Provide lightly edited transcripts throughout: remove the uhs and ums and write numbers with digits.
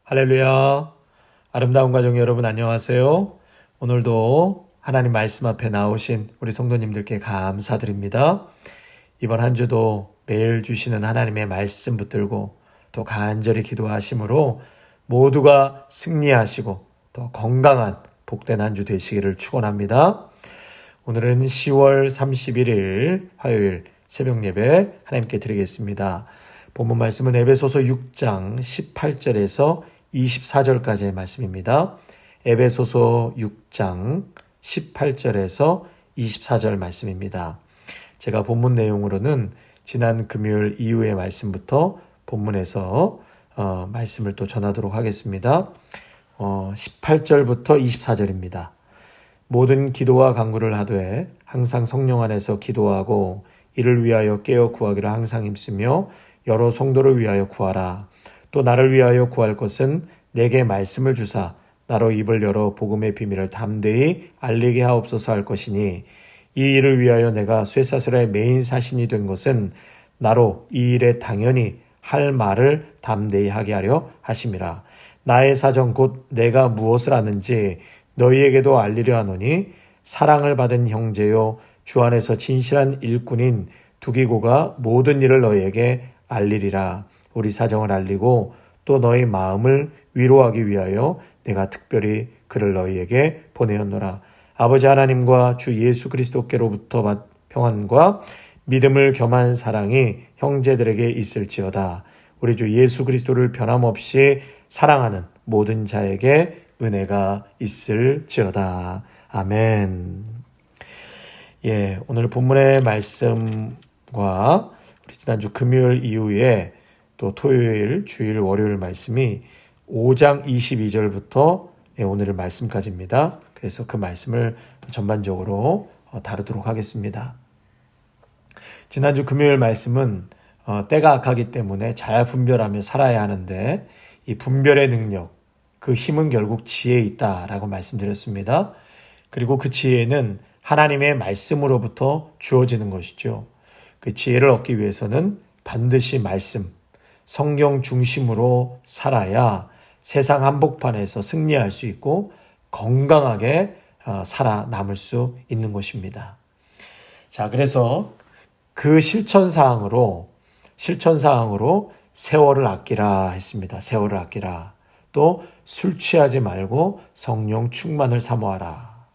할렐루야. 아름다운 가정 여러분 안녕하세요. 오늘도 하나님 말씀 앞에 나오신 우리 성도님들께 감사드립니다. 이번 한 주도 매일 주시는 하나님의 말씀 붙들고 또 간절히 기도하심으로 모두가 승리하시고 또 건강한 복된 한 주 되시기를 축원합니다. 오늘은 10월 31일 화요일 새벽 예배 하나님께 드리겠습니다. 본문 말씀은 에베소서 6장 18절에서 24절까지의 말씀입니다. 에베소서 6장 18절에서 24절 말씀입니다. 제가 본문 내용으로는 지난 금요일 이후의 말씀부터 본문에서 말씀을 또 전하도록 하겠습니다. 18절부터 24절입니다. 모든 기도와 간구를 하되 항상 성령 안에서 기도하고 이를 위하여 깨어 구하기를 항상 힘쓰며 여러 성도를 위하여 구하라. 또 나를 위하여 구할 것은 내게 말씀을 주사 나로 입을 열어 복음의 비밀을 담대히 알리게 하옵소서 할 것이니 이 일을 위하여 내가 쇠사슬의 메인 사신이 된 것은 나로 이 일에 당연히 할 말을 담대히 하게 하려 하심이라. 나의 사정 곧 내가 무엇을 하는지 너희에게도 알리려 하노니 사랑을 받은 형제요 주 안에서 진실한 일꾼인 두기고가 모든 일을 너희에게 알리리라. 우리 사정을 알리고 또 너희 마음을 위로하기 위하여 내가 특별히 그를 너희에게 보내었노라. 아버지 하나님과 주 예수 그리스도께로부터 평안과 믿음을 겸한 사랑이 형제들에게 있을지어다. 우리 주 예수 그리스도를 변함없이 사랑하는 모든 자에게 은혜가 있을지어다. 아멘. 오늘 본문의 말씀과 우리 지난주 금요일 이후에 또 토요일, 주일, 월요일 말씀이 5장 22절부터 오늘의 말씀까지입니다. 그래서 그 말씀을 전반적으로 다루도록 하겠습니다. 지난주 금요일 말씀은 때가 악하기 때문에 잘 분별하며 살아야 하는데 이 분별의 능력, 그 힘은 결국 지혜에 있다라고 말씀드렸습니다. 그리고 그 지혜는 하나님의 말씀으로부터 주어지는 것이죠. 그 지혜를 얻기 위해서는 반드시 말씀, 성경 중심으로 살아야 세상 한복판에서 승리할 수 있고 건강하게 살아남을 수 있는 것입니다. 자, 그래서 그 실천사항으로 세월을 아끼라 했습니다. 세월을 아끼라. 또 술 취하지 말고 성령 충만을 사모하라.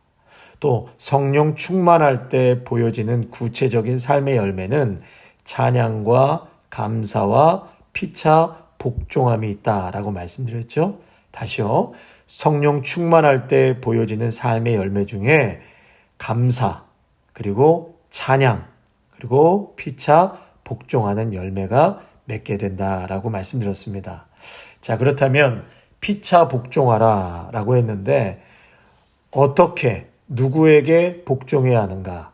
또 성령 충만할 때 보여지는 구체적인 삶의 열매는 찬양과 감사와 피차 복종함이 있다라고 말씀드렸죠. 다시요. 성령 충만할 때 보여지는 삶의 열매 중에 감사, 그리고 찬양, 그리고 피차 복종하는 열매가 맺게 된다라고 말씀드렸습니다. 자, 그렇다면 피차 복종하라 라고 했는데 어떻게 누구에게 복종해야 하는가?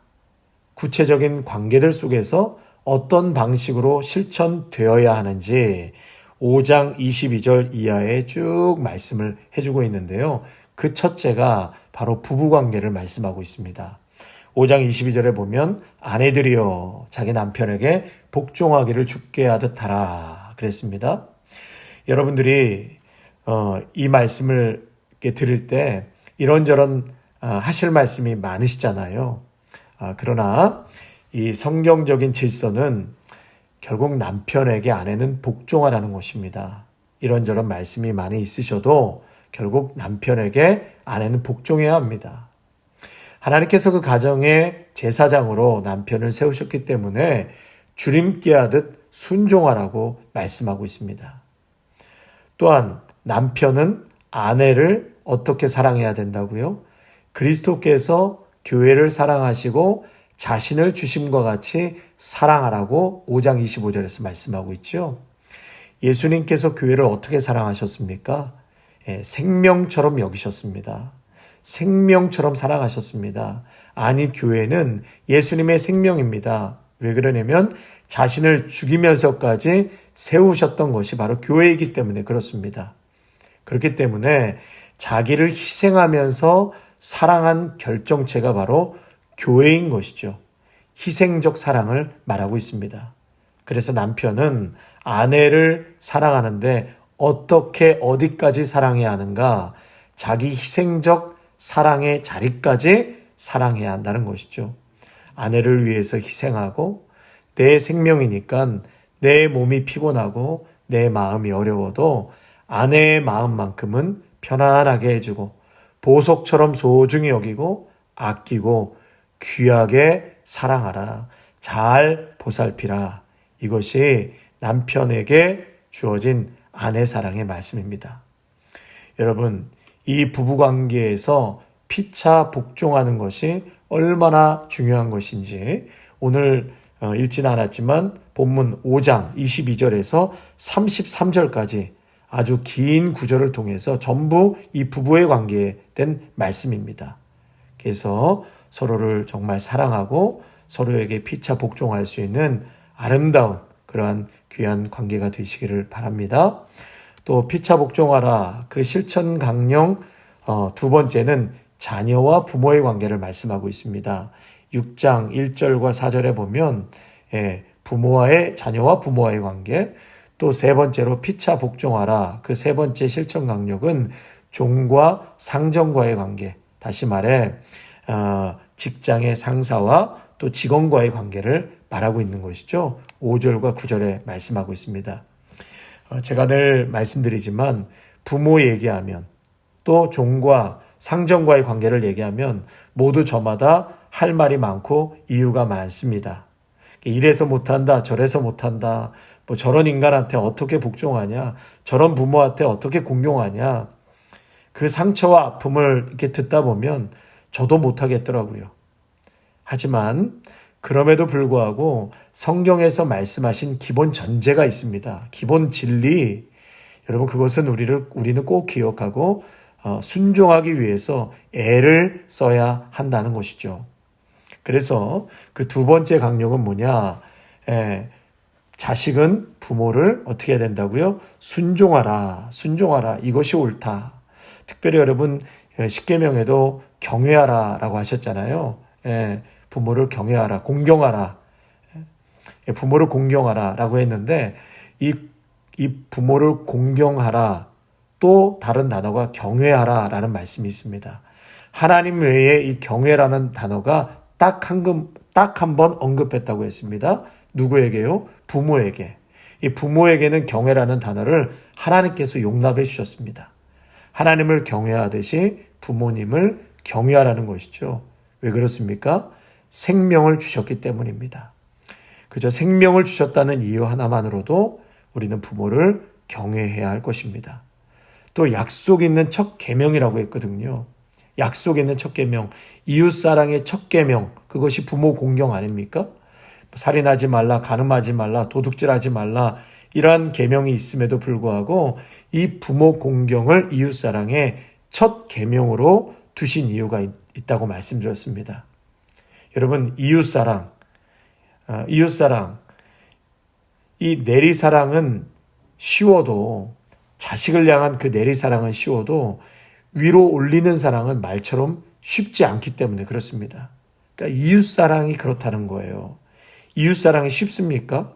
구체적인 관계들 속에서 어떤 방식으로 실천되어야 하는지 5장 22절 이하에 쭉 말씀을 해주고 있는데요. 그 첫째가 바로 부부관계를 말씀하고 있습니다. 5장 22절에 보면 아내들이여 자기 남편에게 복종하기를 주께 하듯 하라 그랬습니다. 여러분들이 이 말씀을 들을 때 이런저런 하실 말씀이 많으시잖아요. 그러나 이 성경적인 질서는 결국 남편에게 아내는 복종하라는 것입니다. 이런저런 말씀이 많이 있으셔도 결국 남편에게 아내는 복종해야 합니다. 하나님께서 그 가정의 제사장으로 남편을 세우셨기 때문에 주님께 하듯 순종하라고 말씀하고 있습니다. 또한 남편은 아내를 어떻게 사랑해야 된다고요? 그리스도께서 교회를 사랑하시고 자신을 주심과 같이 사랑하라고 5장 25절에서 말씀하고 있죠. 예수님께서 교회를 어떻게 사랑하셨습니까? 생명처럼 여기셨습니다. 생명처럼 사랑하셨습니다. 아니, 교회는 예수님의 생명입니다. 왜 그러냐면 자신을 죽이면서까지 세우셨던 것이 바로 교회이기 때문에 그렇습니다. 그렇기 때문에 자기를 희생하면서 사랑한 결정체가 바로 교회인 것이죠. 희생적 사랑을 말하고 있습니다. 그래서 남편은 아내를 사랑하는데 어떻게 어디까지 사랑해야 하는가? 자기 희생적 사랑의 자리까지 사랑해야 한다는 것이죠. 아내를 위해서 희생하고 내 생명이니까 내 몸이 피곤하고 내 마음이 어려워도 아내의 마음만큼은 편안하게 해주고 보석처럼 소중히 여기고 아끼고 귀하게 사랑하라. 잘 보살피라. 이것이 남편에게 주어진 아내 사랑의 말씀입니다. 여러분, 이 부부관계에서 피차 복종하는 것이 얼마나 중요한 것인지 오늘 읽지는 않았지만 본문 5장 22절에서 33절까지 아주 긴 구절을 통해서 전부 이 부부의 관계에 된 말씀입니다. 그래서 서로를 정말 사랑하고 서로에게 피차 복종할 수 있는 아름다운 그러한 귀한 관계가 되시기를 바랍니다. 또 피차 복종하라 그 실천 강령 두 번째는 자녀와 부모의 관계를 말씀하고 있습니다. 6장 1절과 4절에 보면 부모와의 자녀와 부모와의 관계, 또 세 번째로 피차 복종하라 그 세 번째 실천 강력은 종과 상전과의 관계, 다시 말해 직장의 상사와 또 직원과의 관계를 말하고 있는 것이죠. 5절과 9절에 말씀하고 있습니다. 제가 늘 말씀드리지만 부모 얘기하면 또 종과 상전과의 관계를 얘기하면 모두 저마다 할 말이 많고 이유가 많습니다. 이래서 못한다, 저래서 못한다, 뭐 저런 인간한테 어떻게 복종하냐, 저런 부모한테 어떻게 공경하냐. 그 상처와 아픔을 이렇게 듣다 보면 저도 못하겠더라고요. 하지만 그럼에도 불구하고 성경에서 말씀하신 기본 전제가 있습니다. 기본 진리, 여러분 그것은 우리는 꼭 기억하고 순종하기 위해서 애를 써야 한다는 것이죠. 그래서 그 두 번째 강령은 뭐냐? 자식은 부모를 어떻게 해야 된다고요? 순종하라. 순종하라. 이것이 옳다. 특별히 여러분 십계명에도 경외하라라고 하셨잖아요. 부모를 경외하라, 공경하라. 부모를 공경하라라고 했는데 이 부모를 공경하라 또 다른 단어가 경외하라라는 말씀이 있습니다. 하나님 외에 이 경외라는 단어가 딱 한 번 언급했다고 했습니다. 누구에게요? 부모에게. 이 부모에게는 경외라는 단어를 하나님께서 용납해 주셨습니다. 하나님을 경외하듯이 부모님을 경외하라는 것이죠. 왜 그렇습니까? 생명을 주셨기 때문입니다. 그저 생명을 주셨다는 이유 하나만으로도 우리는 부모를 경외해야 할 것입니다. 또 약속 있는 첫 계명이라고 했거든요. 약속 있는 첫 계명, 이웃사랑의 첫 계명, 그것이 부모 공경 아닙니까? 살인하지 말라, 간음하지 말라, 도둑질하지 말라, 이러한 계명이 있음에도 불구하고 이 부모 공경을 이웃사랑의 첫 계명으로 두신 이유가 있다고 말씀드렸습니다. 여러분, 이웃사랑, 이 내리사랑은 쉬워도, 자식을 향한 그 내리사랑은 쉬워도 위로 올리는 사랑은 말처럼 쉽지 않기 때문에 그렇습니다. 그러니까 이웃사랑이 그렇다는 거예요. 이웃사랑이 쉽습니까?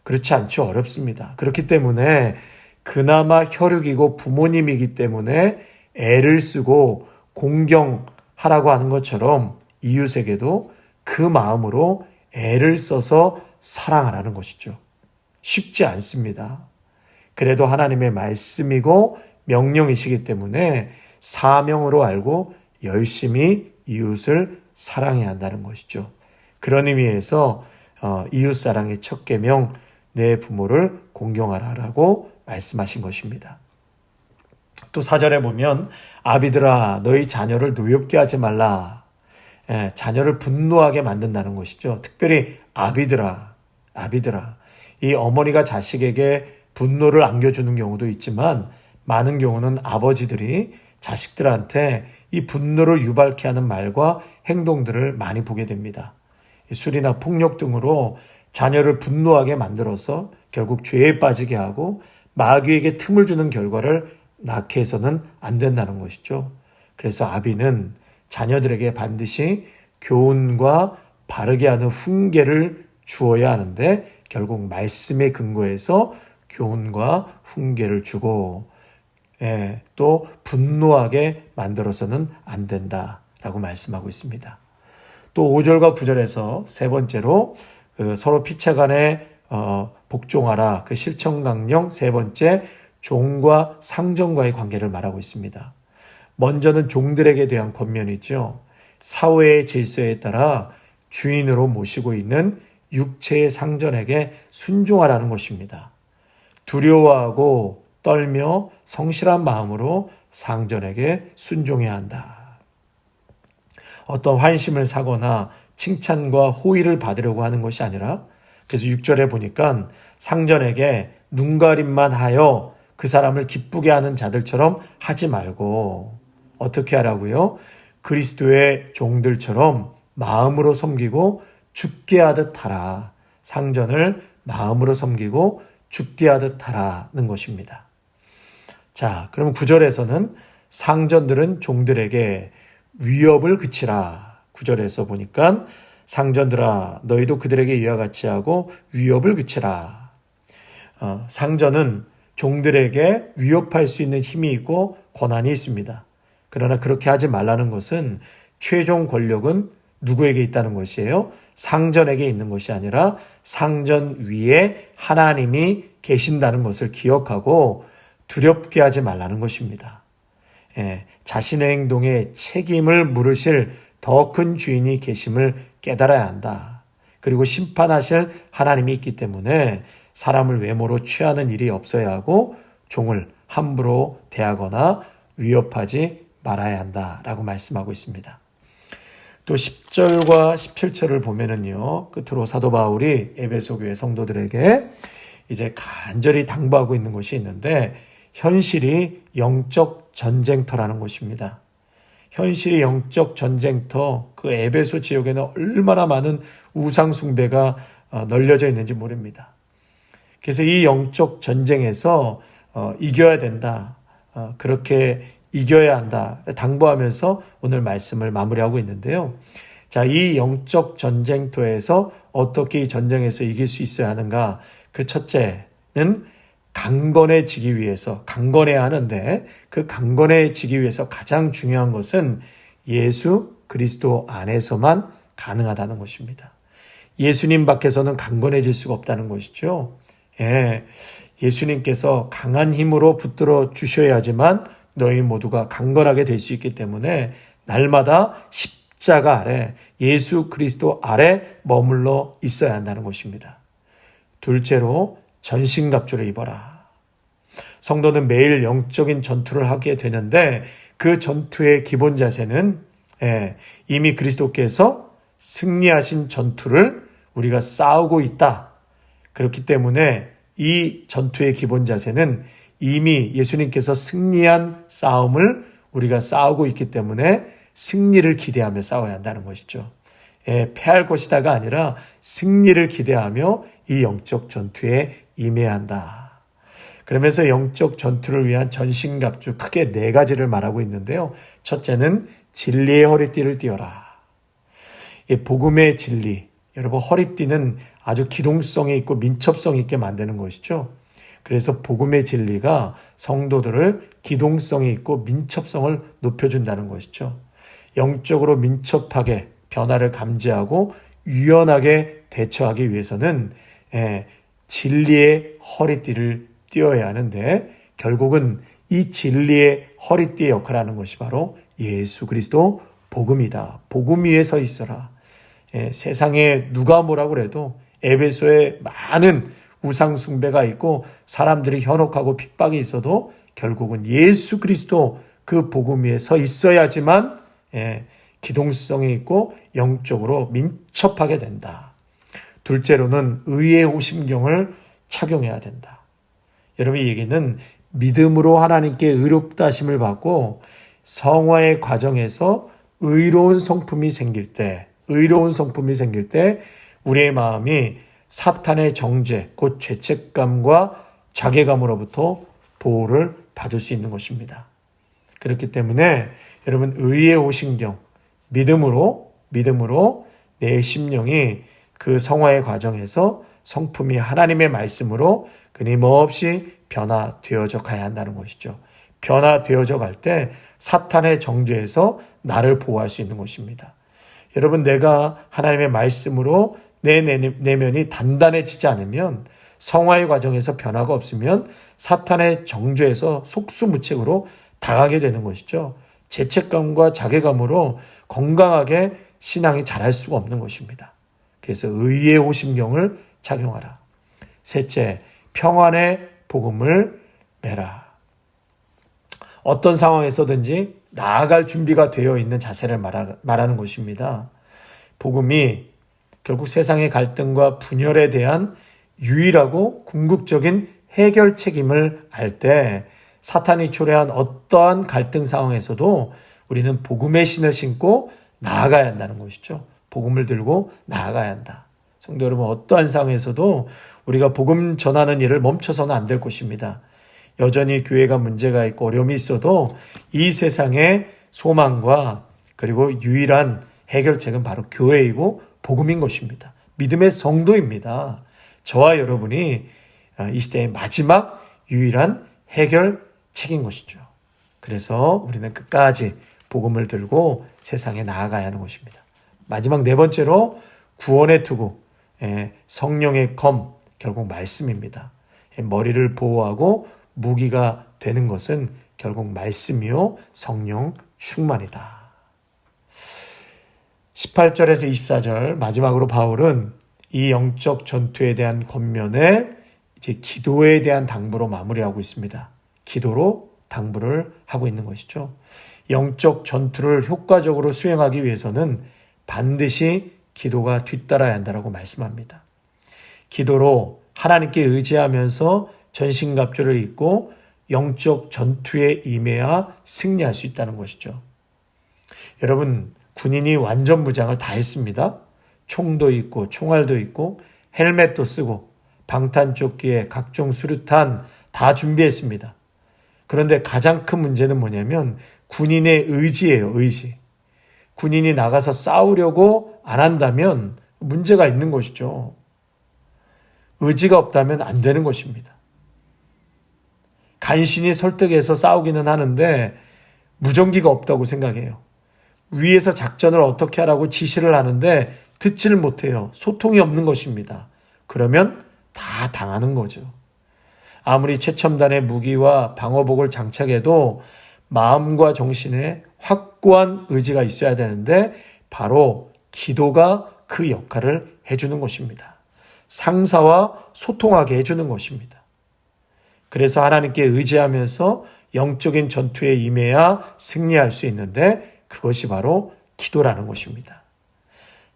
그렇지 않죠. 어렵습니다. 그렇기 때문에 그나마 혈육이고 부모님이기 때문에 애를 쓰고 공경하라고 하는 것처럼 이웃에게도 그 마음으로 애를 써서 사랑하라는 것이죠. 쉽지 않습니다. 그래도 하나님의 말씀이고 명령이시기 때문에 사명으로 알고 열심히 이웃을 사랑해야 한다는 것이죠. 그런 의미에서 이웃사랑의 첫 계명, 내 부모를 공경하라라고 말씀하신 것입니다. 또 4절에 보면 아비들아 너희 자녀를 노엽게 하지 말라. 자녀를 분노하게 만든다는 것이죠. 특별히 아비들아. 이 어머니가 자식에게 분노를 안겨주는 경우도 있지만 많은 경우는 아버지들이 자식들한테 이 분노를 유발케 하는 말과 행동들을 많이 보게 됩니다. 술이나 폭력 등으로 자녀를 분노하게 만들어서 결국 죄에 빠지게 하고 마귀에게 틈을 주는 결과를 낳게 해서는 안 된다는 것이죠. 그래서 아비는 자녀들에게 반드시 교훈과 바르게 하는 훈계를 주어야 하는데 결국 말씀에 근거해서 교훈과 훈계를 주고 또 분노하게 만들어서는 안 된다라고 말씀하고 있습니다. 또 5절과 9절에서 세 번째로 서로 피차간에 복종하라, 그 실천강령 세 번째 종과 상전과의 관계를 말하고 있습니다. 먼저는 종들에게 대한 권면이죠. 사회의 질서에 따라 주인으로 모시고 있는 육체의 상전에게 순종하라는 것입니다. 두려워하고 떨며 성실한 마음으로 상전에게 순종해야 한다. 어떤 환심을 사거나 칭찬과 호의를 받으려고 하는 것이 아니라, 그래서 6절에 보니까 상전에게 눈가림만 하여 그 사람을 기쁘게 하는 자들처럼 하지 말고 어떻게 하라고요? 그리스도의 종들처럼 마음으로 섬기고 죽게 하듯 하라. 상전을 마음으로 섬기고 죽게 하듯 하라는 것입니다. 자, 그럼 9절에서는 상전들은 종들에게 위협을 그치라. 9절에서 보니까 상전들아 너희도 그들에게 이와 같이 하고 위협을 그치라. 상전은 종들에게 위협할 수 있는 힘이 있고 권한이 있습니다. 그러나 그렇게 하지 말라는 것은 최종 권력은 누구에게 있다는 것이에요? 상전에게 있는 것이 아니라 상전 위에 하나님이 계신다는 것을 기억하고 두렵게 하지 말라는 것입니다. 자신의 행동에 책임을 물으실 더 큰 주인이 계심을 깨달아야 한다. 그리고 심판하실 하나님이 있기 때문에 사람을 외모로 취하는 일이 없어야 하고 종을 함부로 대하거나 위협하지 말아야 한다라고 말씀하고 있습니다. 또 10절과 17절을 보면은요, 끝으로 사도 바울이 에베소 교회 성도들에게 이제 간절히 당부하고 있는 것이 있는데, 현실이 영적 전쟁터라는 것입니다. 현실이 영적 전쟁터, 그 에베소 지역에는 얼마나 많은 우상 숭배가 널려져 있는지 모릅니다. 그래서 이 영적 전쟁에서 이겨야 된다. 그렇게 이겨야 한다. 당부하면서 오늘 말씀을 마무리하고 있는데요. 자, 이 영적 전쟁터에서 어떻게 이 전쟁에서 이길 수 있어야 하는가? 그 첫째는 강건해지기 위해서, 강건해야 하는데 그 강건해지기 위해서 가장 중요한 것은 예수 그리스도 안에서만 가능하다는 것입니다. 예수님 밖에서는 강건해질 수가 없다는 것이죠. 예수님께서 강한 힘으로 붙들어 주셔야지만 너희 모두가 강건하게 될 수 있기 때문에 날마다 십자가 아래, 예수 그리스도 아래 머물러 있어야 한다는 것입니다. 둘째로 전신갑주를 입어라. 성도는 매일 영적인 전투를 하게 되는데 그 전투의 기본 자세는 이미 그리스도께서 승리하신 전투를 우리가 싸우고 있다. 그렇기 때문에 이 전투의 기본 자세는 이미 예수님께서 승리한 싸움을 우리가 싸우고 있기 때문에 승리를 기대하며 싸워야 한다는 것이죠. 패할 것이다가 아니라 승리를 기대하며 이 영적 전투에 임해야 한다. 그러면서 영적 전투를 위한 전신갑주 크게 4가지를 말하고 있는데요. 첫째는 진리의 허리띠를 띠어라. 복음의 진리. 여러분, 허리띠는 아주 기동성이 있고 민첩성 있게 만드는 것이죠. 그래서 복음의 진리가 성도들을 기동성이 있고 민첩성을 높여준다는 것이죠. 영적으로 민첩하게 변화를 감지하고 유연하게 대처하기 위해서는 진리의 허리띠를 띄어야 하는데, 결국은 이 진리의 허리띠의 역할을 하는 것이 바로 예수 그리스도 복음이다. 복음 위에 서 있어라. 세상에 누가 뭐라고 그래도 에베소에 많은 우상 숭배가 있고 사람들이 현혹하고 핍박이 있어도 결국은 예수 그리스도 그 복음 위에 서 있어야지만 기동성이 있고 영적으로 민첩하게 된다. 둘째로는 의의 호심경을 착용해야 된다. 여러분, 이 얘기는 믿음으로 하나님께 의롭다 하심을 받고 성화의 과정에서 의로운 성품이 생길 때 우리의 마음이 사탄의 정죄, 곧 죄책감과 자괴감으로부터 보호를 받을 수 있는 것입니다. 그렇기 때문에 여러분, 의의 호심경, 믿음으로 내 심령이 그 성화의 과정에서 성품이 하나님의 말씀으로 끊임없이 변화되어져 가야 한다는 것이죠. 변화되어져 갈 때 사탄의 정죄에서 나를 보호할 수 있는 것입니다. 여러분, 내가 하나님의 말씀으로 내 내면이 단단해지지 않으면, 성화의 과정에서 변화가 없으면 사탄의 정죄에서 속수무책으로 당하게 되는 것이죠. 죄책감과 자괴감으로 건강하게 신앙이 자랄 수가 없는 것입니다. 그래서 의의 호심경을 착용하라. 셋째, 평안의 복음을 매라. 어떤 상황에서든지 나아갈 준비가 되어 있는 자세를 말하는 것입니다. 복음이 결국 세상의 갈등과 분열에 대한 유일하고 궁극적인 해결 책임을 알 때 사탄이 초래한 어떠한 갈등 상황에서도 우리는 복음의 신을 신고 나아가야 한다는 것이죠. 복음을 들고 나아가야 한다. 성도 여러분, 어떠한 상황에서도 우리가 복음 전하는 일을 멈춰서는 안 될 것입니다. 여전히 교회가 문제가 있고 어려움이 있어도 이 세상의 소망과 그리고 유일한 해결책은 바로 교회이고 복음인 것입니다. 믿음의 성도입니다. 저와 여러분이 이 시대의 마지막 유일한 해결책인 것이죠. 그래서 우리는 끝까지 복음을 들고 세상에 나아가야 하는 것입니다. 마지막 네 번째로 구원의 투구, 성령의 검, 결국 말씀입니다. 머리를 보호하고 무기가 되는 것은 결국 말씀이요 성령 충만이다. 18절에서 24절 마지막으로 바울은 이 영적 전투에 대한 권면을 이제 기도에 대한 당부로 마무리하고 있습니다. 기도로 당부를 하고 있는 것이죠. 영적 전투를 효과적으로 수행하기 위해서는 반드시 기도가 뒤따라야 한다고 말씀합니다. 기도로 하나님께 의지하면서 전신갑주를 입고 영적 전투에 임해야 승리할 수 있다는 것이죠. 여러분, 군인이 완전 무장을 다 했습니다. 총도 있고 총알도 있고 헬멧도 쓰고 방탄조끼에 각종 수류탄 다 준비했습니다. 그런데 가장 큰 문제는 뭐냐면 군인의 의지예요. 의지. 군인이 나가서 싸우려고 안 한다면 문제가 있는 것이죠. 의지가 없다면 안 되는 것입니다. 간신히 설득해서 싸우기는 하는데 무전기가 없다고 생각해요. 위에서 작전을 어떻게 하라고 지시를 하는데 듣지를 못해요. 소통이 없는 것입니다. 그러면 다 당하는 거죠. 아무리 최첨단의 무기와 방어복을 장착해도 마음과 정신에 확고한 의지가 있어야 되는데 바로 기도가 그 역할을 해주는 것입니다. 상사와 소통하게 해주는 것입니다. 그래서 하나님께 의지하면서 영적인 전투에 임해야 승리할 수 있는데 그것이 바로 기도라는 것입니다.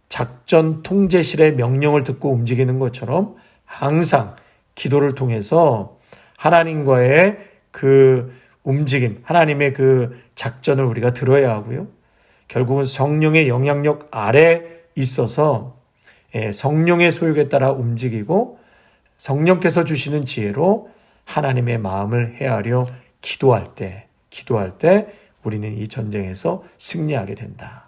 작전 통제실의 명령을 듣고 움직이는 것처럼 항상 기도를 통해서 하나님과의 그 움직임, 하나님의 그 작전을 우리가 들어야 하고요. 결국은 성령의 영향력 아래 있어서 성령의 소욕에 따라 움직이고 성령께서 주시는 지혜로 하나님의 마음을 헤아려 기도할 때 우리는 이 전쟁에서 승리하게 된다.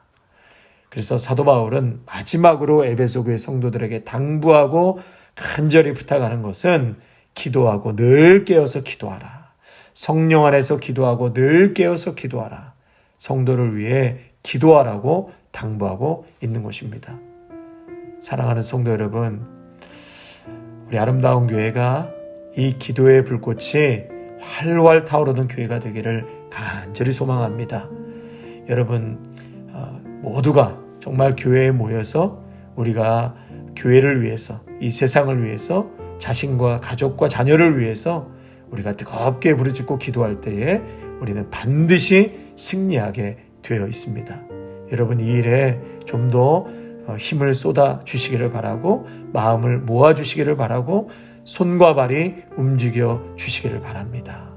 그래서 사도 바울은 마지막으로 에베소 교회 성도들에게 당부하고 간절히 부탁하는 것은 기도하고 늘 깨어서 기도하라. 성령 안에서 기도하고 늘 깨어서 기도하라. 성도를 위해 기도하라고 당부하고 있는 것입니다. 사랑하는 성도 여러분, 우리 아름다운 교회가 이 기도의 불꽃이 활활 타오르는 교회가 되기를 간절히 소망합니다. 여러분 모두가 정말 교회에 모여서 우리가 교회를 위해서, 이 세상을 위해서, 자신과 가족과 자녀를 위해서 우리가 뜨겁게 부르짖고 기도할 때에 우리는 반드시 승리하게 되어 있습니다. 여러분 이 일에 좀 더 힘을 쏟아 주시기를 바라고 마음을 모아 주시기를 바라고 손과 발이 움직여 주시기를 바랍니다.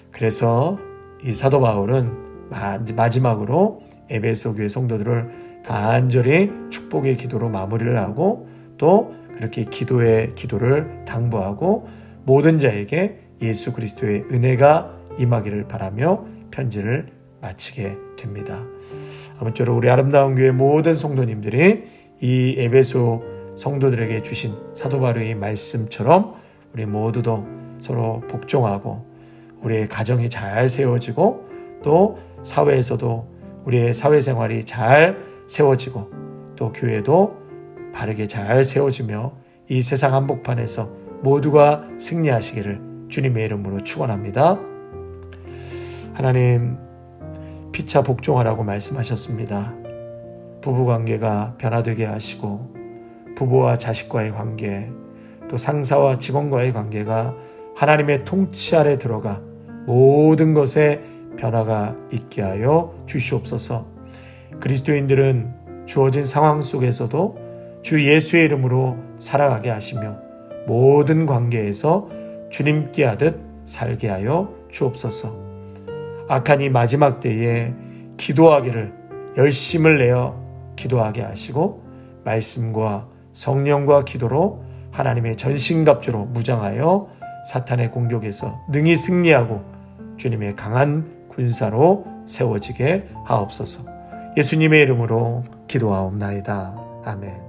그래서 이 사도 바울은 마지막으로 에베소 교회 성도들을 간절히 축복의 기도로 마무리를 하고 또 그렇게 기도를 당부하고 모든 자에게 예수 그리스도의 은혜가 임하기를 바라며 편지를 마치게 됩니다. 아무쪼록 우리 아름다운 교회 모든 성도님들이 이 에베소 성도들에게 주신 사도 바울의 말씀처럼 우리 모두도 서로 복종하고 우리의 가정이 잘 세워지고 또 사회에서도 우리의 사회생활이 잘 세워지고 또 교회도 바르게 잘 세워지며 이 세상 한복판에서 모두가 승리하시기를 주님의 이름으로 축원합니다. 하나님 피차 복종하라고 말씀하셨습니다. 부부관계가 변화되게 하시고 부부와 자식과의 관계 또 상사와 직원과의 관계가 하나님의 통치 아래 들어가 모든 것에 변화가 있게 하여 주시옵소서. 그리스도인들은 주어진 상황 속에서도 주 예수의 이름으로 살아가게 하시며 모든 관계에서 주님께 하듯 살게 하여 주옵소서. 악한 이 마지막 때에 기도하기를 열심을 내어 기도하게 하시고 말씀과 성령과 기도로 하나님의 전신갑주로 무장하여 사탄의 공격에서 능히 승리하고 주님의 강한 군사로 세워지게 하옵소서. 예수님의 이름으로 기도하옵나이다. 아멘.